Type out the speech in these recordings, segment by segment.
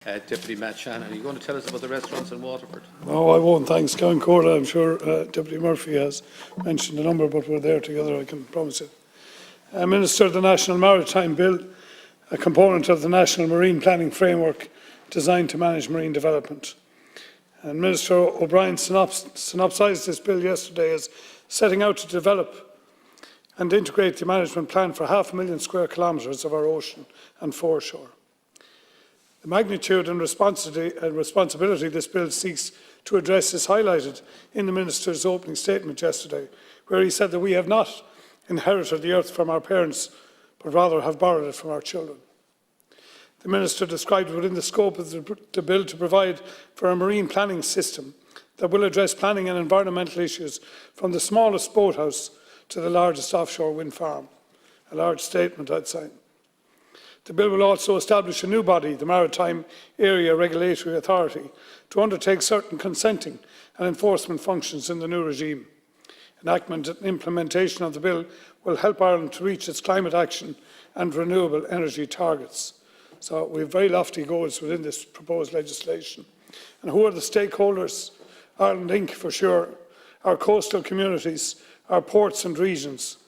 Deputy Matt Shanahan, are you going to tell us about the restaurants in Waterford? No, I won't, thanks. Count Corda, I'm sure Deputy Murphy has mentioned a number, but we're there together, I can promise you. Minister, the National Maritime Bill, a component of the National Marine Planning Framework designed to manage marine development. And Minister O'Brien synopsised this bill yesterday as setting out to develop and integrate the management plan for 500,000 square kilometres of our ocean and foreshore. The magnitude and responsibility this bill seeks to address is highlighted in the Minister's opening statement yesterday, where he said that we have not inherited the earth from our parents, but rather have borrowed it from our children. The Minister described within the scope of the bill to provide for a marine planning system that will address planning and environmental issues from the smallest boathouse to the largest offshore wind farm. A large statement, I'd say. The bill will also establish a new body, the Maritime Area Regulatory Authority, to undertake certain consenting and enforcement functions in the new regime. Enactment and implementation of the bill will help Ireland to reach its climate action and renewable energy targets. So we have very lofty goals within this proposed legislation. And who are the stakeholders? Ireland Inc. for sure, our coastal communities, our ports and regions,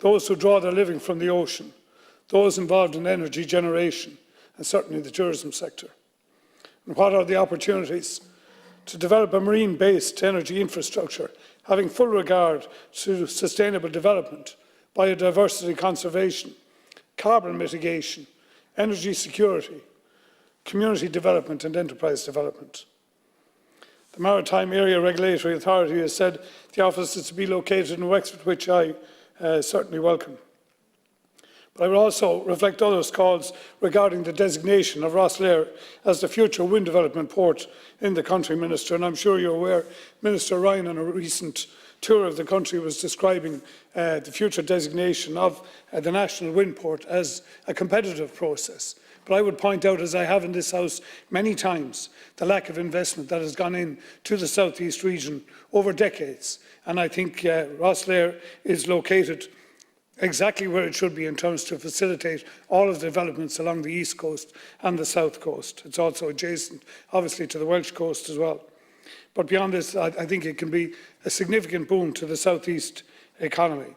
those who draw their living from the ocean, those involved in energy generation, and certainly the tourism sector. And what are the opportunities? To develop a marine-based energy infrastructure, having full regard to sustainable development, biodiversity conservation, carbon mitigation, energy security, community development and enterprise development. The Maritime Area Regulatory Authority has said the office is to be located in Wexford, which I certainly welcome. But I will also reflect others' calls regarding the designation of Rosslare as the future wind development port in the country, Minister. And I'm sure you're aware, Minister Ryan on a recent tour of the country was describing the future designation of the National Wind Port as a competitive process. But I would point out, as I have in this House many times, the lack of investment that has gone into the South East region over decades. And I think Rosslare is located exactly where it should be in terms to facilitate all of the developments along the east coast and the south coast. It's also adjacent, obviously, to the Welsh coast as well. But beyond this, I think it can be a significant boon to the southeast economy.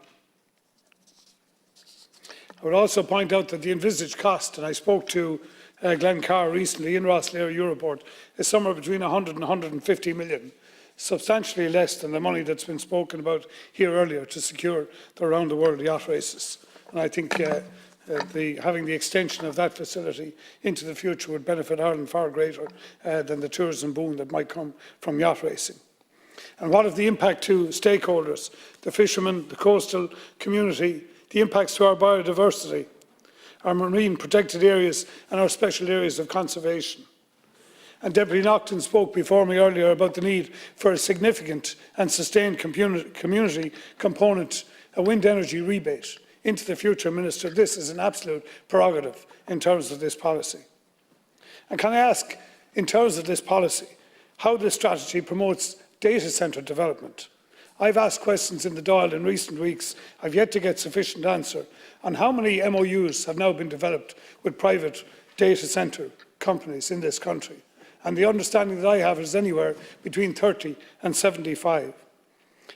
I would also point out that the envisaged cost, and I spoke to Glenn Carr recently in Rosslare Europort, is somewhere between 100 and 150 million. Substantially less than the money that's been spoken about here earlier to secure the round-the-world yacht races. And I think having the extension of that facility into the future would benefit Ireland far greater than the tourism boom that might come from yacht racing. And what of the impact to stakeholders, the fishermen, the coastal community, the impacts to our biodiversity, our marine protected areas and our special areas of conservation? And Deputy Naughton spoke before me earlier about the need for a significant and sustained community component, a wind energy rebate into the future, Minister. This is an absolute prerogative in terms of this policy. And can I ask, in terms of this policy, how this strategy promotes data centre development? I've asked questions in the Dáil in recent weeks. I've yet to get sufficient answer on how many MOUs have now been developed with private data centre companies in this country. And the understanding that I have is anywhere between 30 and 75.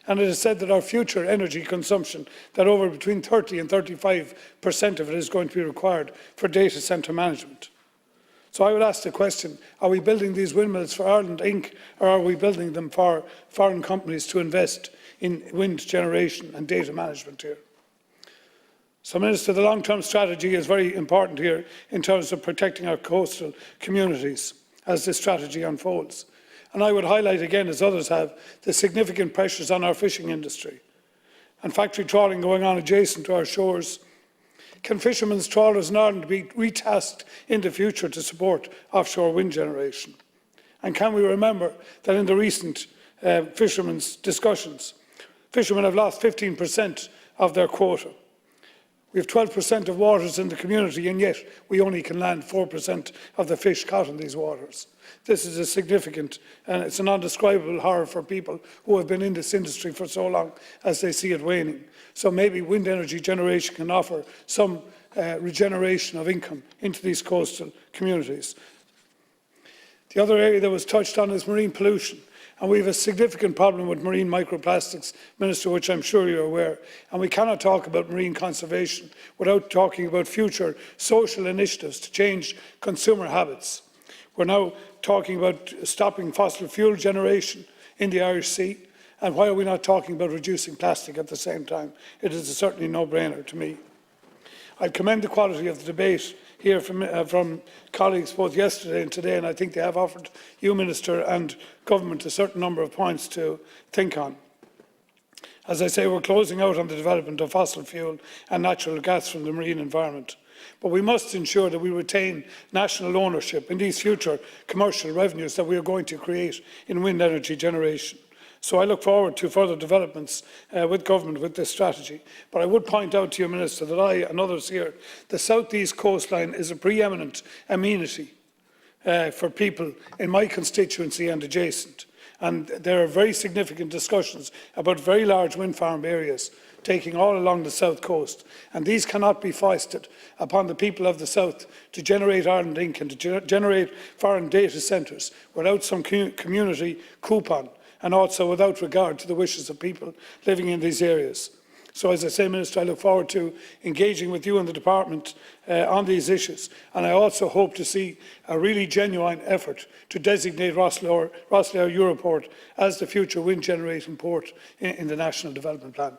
And it is said that our future energy consumption, that over between 30 and 35% of it is going to be required for data centre management. So I would ask the question, are we building these windmills for Ireland Inc. or are we building them for foreign companies to invest in wind generation and data management here? So, Minister, the long-term strategy is very important here in terms of protecting our coastal communities as this strategy unfolds. And I would highlight again, as others have, the significant pressures on our fishing industry and factory trawling going on adjacent to our shores. Can fishermen's trawlers in Ireland be retasked in the future to support offshore wind generation? And can we remember that in the recent fishermen's discussions, fishermen have lost 15% of their quota. We have 12% of waters in the community, and yet we only can land 4% of the fish caught in these waters. This is a significant, and it's an undescribable horror for people who have been in this industry for so long as they see it waning. So maybe wind energy generation can offer some regeneration of income into these coastal communities. The other area that was touched on is marine pollution. And we have a significant problem with marine microplastics, Minister, which I'm sure you're aware. And we cannot talk about marine conservation without talking about future social initiatives to change consumer habits. We're now talking about stopping fossil fuel generation in the Irish Sea. And why are we not talking about reducing plastic at the same time? It is certainly a no-brainer to me. I commend the quality of the debate here from colleagues both yesterday and today, and I think they have offered you, Minister, and Government a certain number of points to think on. As I say, we're closing out on the development of fossil fuel and natural gas from the marine environment. But we must ensure that we retain national ownership in these future commercial revenues that we are going to create in wind energy generation. So I look forward to further developments with Government with this strategy. But I would point out to you, Minister, that I and others here, the South East coastline is a preeminent amenity for people in my constituency and adjacent. And there are very significant discussions about very large wind farm areas taking all along the south coast. And these cannot be foisted upon the people of the south to generate Ireland Inc. and to generate foreign data centres without some community coupon, and also without regard to the wishes of people living in these areas. So, as I say, Minister, I look forward to engaging with you and the Department on these issues. And I also hope to see a really genuine effort to designate Rosslare Europort as the future wind generating port in the National Development Plan.